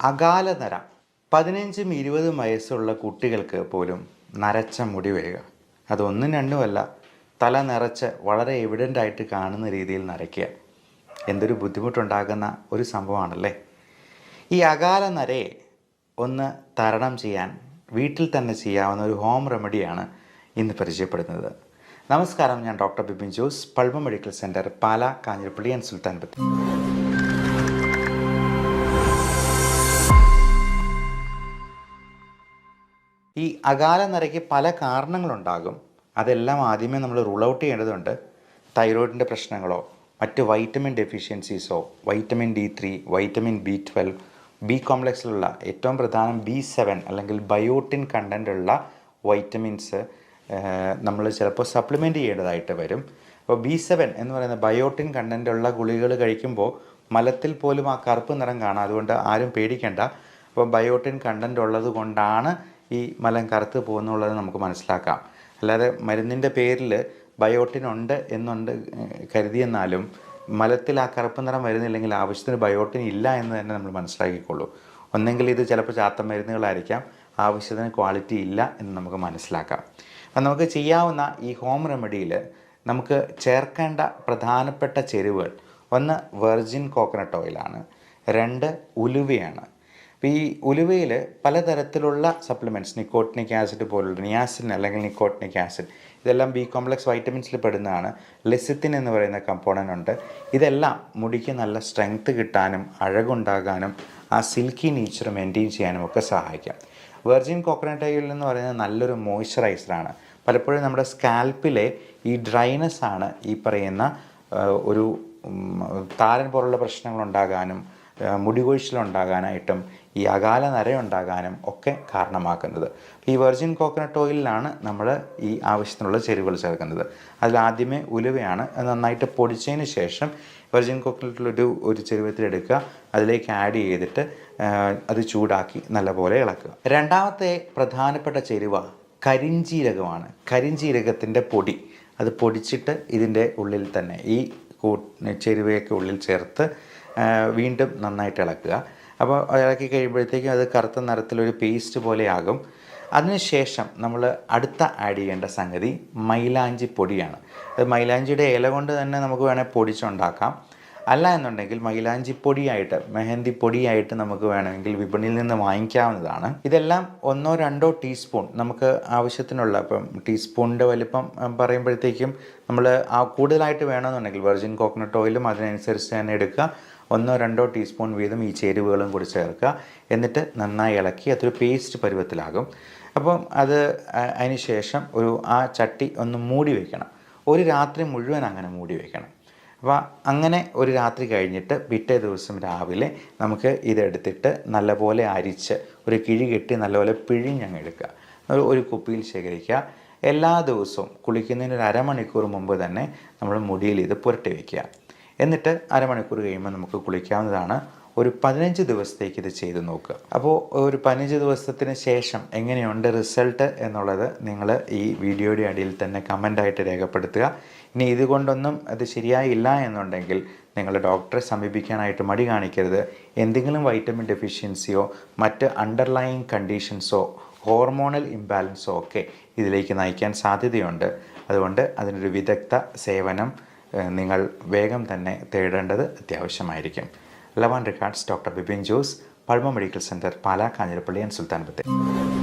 അകാല നര 15-20 വയസ്സുള്ള കുട്ടികൾക്ക് പോലും നരച്ച മുടി വരിക. അതൊന്നും രണ്ടുമല്ല, തല നിറച്ച് വളരെ എവിഡൻ്റ് ആയിട്ട് കാണുന്ന രീതിയിൽ നരയ്ക്കുക. എന്തൊരു ബുദ്ധിമുട്ടുണ്ടാകുന്ന ഒരു സംഭവമാണല്ലേ. ഈ അകാല നരയെ ഒന്ന് തരണം ചെയ്യാൻ വീട്ടിൽ തന്നെ ചെയ്യാവുന്ന ഒരു ഹോം റെമഡിയാണ് ഇന്ന് പരിചയപ്പെടുന്നത്. നമസ്കാരം, ഞാൻ doctor Bipin Jose, Pulma medical centre, Pala, Kanjirappally and Sulthan Bathery. ഈ അകാല നരയ്ക്ക് പല കാരണങ്ങളുണ്ടാകും. അതെല്ലാം ആദ്യമേ നമ്മൾ റൂൾ ഔട്ട് ചെയ്യേണ്ടതുണ്ട്. തൈറോയിഡിൻ്റെ പ്രശ്നങ്ങളോ മറ്റ് വൈറ്റമിൻ ഡെഫിഷ്യൻസീസോ, vitamin D3, vitamin B12, B കോംപ്ലക്സിലുള്ള ഏറ്റവും പ്രധാനം B7 അല്ലെങ്കിൽ ബയോട്ടിൻ കണ്ടൻ്റുള്ള വൈറ്റമിൻസ് നമ്മൾ ചിലപ്പോൾ സപ്ലിമെൻറ്റ് ചെയ്യേണ്ടതായിട്ട് വരും. അപ്പോൾ B7 എന്ന് പറയുന്ന ബയോട്ടിൻ കണ്ടൻ്റുള്ള ഗുളികകൾ കഴിക്കുമ്പോൾ മലത്തിൽ പോലും ആ കറുപ്പ് നിറം കാണാം. അതുകൊണ്ട് ആരും പേടിക്കേണ്ട. അപ്പോൾ ബയോട്ടിൻ കണ്ടൻ്റ് ഉള്ളത് കൊണ്ടാണ് ഈ മലം കറുത്ത് പോകുന്നുള്ളത് നമുക്ക് മനസ്സിലാക്കാം. അല്ലാതെ മരുന്നിൻ്റെ പേരിൽ ബയോട്ടിൻ ഉണ്ട് എന്നുണ്ട് കരുതിയെന്നാലും മലത്തിൽ ആ കറുപ്പ് നിറം വരുന്നില്ലെങ്കിൽ ആവശ്യത്തിന് ബയോട്ടിൻ ഇല്ല എന്ന് തന്നെ നമ്മൾ മനസ്സിലാക്കിക്കൊള്ളൂ. ഒന്നെങ്കിൽ ഇത് ചിലപ്പോൾ ചാത്ത മരുന്നുകളായിരിക്കാം, ആവശ്യത്തിന് ക്വാളിറ്റി ഇല്ല എന്ന് നമുക്ക് മനസ്സിലാക്കാം. അപ്പം നമുക്ക് ചെയ്യാവുന്ന ഈ ഹോം റെമഡിയിൽ നമുക്ക് ചേർക്കേണ്ട പ്രധാനപ്പെട്ട ചേരുവകൾ: 1 വെർജിൻ കോക്കനട്ട് ഓയിലാണ്, 2 ഉലുവയാണ്. അപ്പോൾ ഈ ഉലുവയിൽ പലതരത്തിലുള്ള സപ്ലിമെൻറ്റ്സ്, നിക്കോട്ടിനിക് ആസിഡ് പോലുള്ള നിയാസിൻ അല്ലെങ്കിൽ നിക്കോട്ടിനിക് ആസിഡ്, ഇതെല്ലാം ബി കോംപ്ലക്സ് വൈറ്റമിൻസിൽ പെടുന്നതാണ്. ലെസിത്തിൻ എന്ന് പറയുന്ന കമ്പോണൻ്റ് ഉണ്ട്. ഇതെല്ലാം മുടിക്ക് നല്ല സ്ട്രെങ്ത് കിട്ടാനും അഴകുണ്ടാകാനും ആ സിൽക്കി നേച്ചർ മെയിൻറ്റെയിൻ ചെയ്യാനും ഒക്കെ സഹായിക്കാം. വെർജിൻ കോക്കനട്ട് ഓയിൽ എന്ന് പറയുന്നത് നല്ലൊരു മോയ്സ്ചറൈസറാണ്. പലപ്പോഴും നമ്മുടെ സ്കാൽപ്പിലെ ഈ ഡ്രൈനെസ് ആണ് ഈ പറയുന്ന ഒരു താരൻ പോലുള്ള പ്രശ്നങ്ങളുണ്ടാകാനും മുടി കൊഴിച്ചിലുണ്ടാകാനായിട്ടും ഈ അകാല നരയുണ്ടാകാനും ഒക്കെ കാരണമാക്കുന്നത്. ഈ വെർജിൻ കോക്കനട്ട് ഓയിലിലാണ് നമ്മൾ ഈ ആവശ്യത്തിനുള്ള ചേരുവകൾ ചേർക്കുന്നത്. അതിലാദ്യമേ ഉലുവയാണ്. നന്നായിട്ട് പൊടിച്ചതിന് ശേഷം വെർജിൻ കോക്കനട്ടിലൊരു ചെരുവത്തിലെടുക്കുക, അതിലേക്ക് ആഡ് ചെയ്തിട്ട് അത് ചൂടാക്കി നല്ലപോലെ ഇളക്കുക. രണ്ടാമത്തെ പ്രധാനപ്പെട്ട ചേരുവ കരിഞ്ജീരകമാണ്. കരിഞ്ജീരകത്തിൻ്റെ പൊടി, അത് പൊടിച്ചിട്ട് ഇതിൻ്റെ ഉള്ളിൽ തന്നെ ഈ ചേരുവയൊക്കെ ഉള്ളിൽ ചേർത്ത് വീണ്ടും നന്നായിട്ട് ഇളക്കുക. അപ്പോൾ ഇളക്കി കഴിയുമ്പോഴത്തേക്കും അത് കറുത്ത നിറത്തിലൊരു പേസ്റ്റ് പോലെയാകും. അതിനുശേഷം നമ്മൾ അടുത്ത ആഡ് ചെയ്യേണ്ട സംഗതി മൈലാഞ്ചി പൊടിയാണ്. അത് മൈലാഞ്ചിയുടെ ഇല കൊണ്ട് തന്നെ നമുക്ക് വേണേൽ പൊടിച്ചുണ്ടാക്കാം. അല്ല എന്നുണ്ടെങ്കിൽ മൈലാഞ്ചി പൊടിയായിട്ട്, മെഹന്തി പൊടിയായിട്ട് നമുക്ക് വേണമെങ്കിൽ വിപണിയിൽ നിന്ന് വാങ്ങിക്കാവുന്നതാണ്. ഇതെല്ലാം 1-2 ടീസ്പൂൺ നമുക്ക് ആവശ്യത്തിനുള്ള, ഇപ്പം ടീസ്പൂണിൻ്റെ വലിപ്പം പറയുമ്പോഴത്തേക്കും നമ്മൾ ആ കൂടുതലായിട്ട് വേണമെന്നുണ്ടെങ്കിൽ വെർജിൻ കോക്കനട്ട് ഓയിലും അതിനനുസരിച്ച് തന്നെ എടുക്കുക. 1-2 ടീസ്പൂൺ വീതം ഈ ചേരുവകളും കൂടി ചേർക്കുക. എന്നിട്ട് നന്നായി ഇളക്കി അതൊരു പേസ്റ്റ് പരുവത്തിലാകും. അപ്പം അതിന് ശേഷം ആ ചട്ടി ഒന്ന് മൂടി വയ്ക്കണം. ഒരു രാത്രി മുഴുവൻ അങ്ങനെ മൂടി വയ്ക്കണം. അപ്പോൾ അങ്ങനെ ഒരു രാത്രി കഴിഞ്ഞിട്ട് പിറ്റേ ദിവസം രാവിലെ നമുക്ക് ഇതെടുത്തിട്ട് നല്ലപോലെ അരിച്ച് ഒരു കിഴി കെട്ടി നല്ലപോലെ പിഴിഞ്ഞങ്ങ് എടുക്കുക. ഒരു കുപ്പിയിൽ ശേഖരിക്കുക. എല്ലാ ദിവസവും കുളിക്കുന്നതിന് ഒരു അരമണിക്കൂർ മുമ്പ് തന്നെ നമ്മൾ മുടിയിൽ ഇത് പുരട്ടി വയ്ക്കുക. എന്നിട്ട് അരമണിക്കൂർ കഴിയുമ്പോൾ നമുക്ക് കുളിക്കാവുന്നതാണ്. ഒരു 15 ദിവസത്തേക്ക് ഇത് ചെയ്ത് നോക്കുക. അപ്പോൾ ഒരു 15 ദിവസത്തിന് ശേഷം എങ്ങനെയുണ്ട് റിസൾട്ട് എന്നുള്ളത് നിങ്ങൾ ഈ വീഡിയോയുടെ അടിയിൽ തന്നെ കമൻ്റായിട്ട് രേഖപ്പെടുത്തുക. ഇനി ഇതുകൊണ്ടൊന്നും അത് ശരിയായില്ല എന്നുണ്ടെങ്കിൽ നിങ്ങൾ ഡോക്ടറെ സമീപിക്കാനായിട്ട് മടി കാണിക്കരുത്. എന്തെങ്കിലും വൈറ്റമിൻ ഡെഫിഷ്യൻസിയോ മറ്റ് അണ്ടർലൈയിങ് കണ്ടീഷൻസോ ഹോർമോണൽ ഇംബാലൻസോ ഒക്കെ ഇതിലേക്ക് നയിക്കാൻ സാധ്യതയുണ്ട്. അതുകൊണ്ട് അതിനൊരു വിദഗ്ധ സേവനം നിങ്ങൾ വേഗം തന്നെ തേടേണ്ടത് അത്യാവശ്യമായിരിക്കും. Love and regards, doctor Bipin Jose, Pulma medical centre, Pala, Kanjirappally and Sulthan Bathery.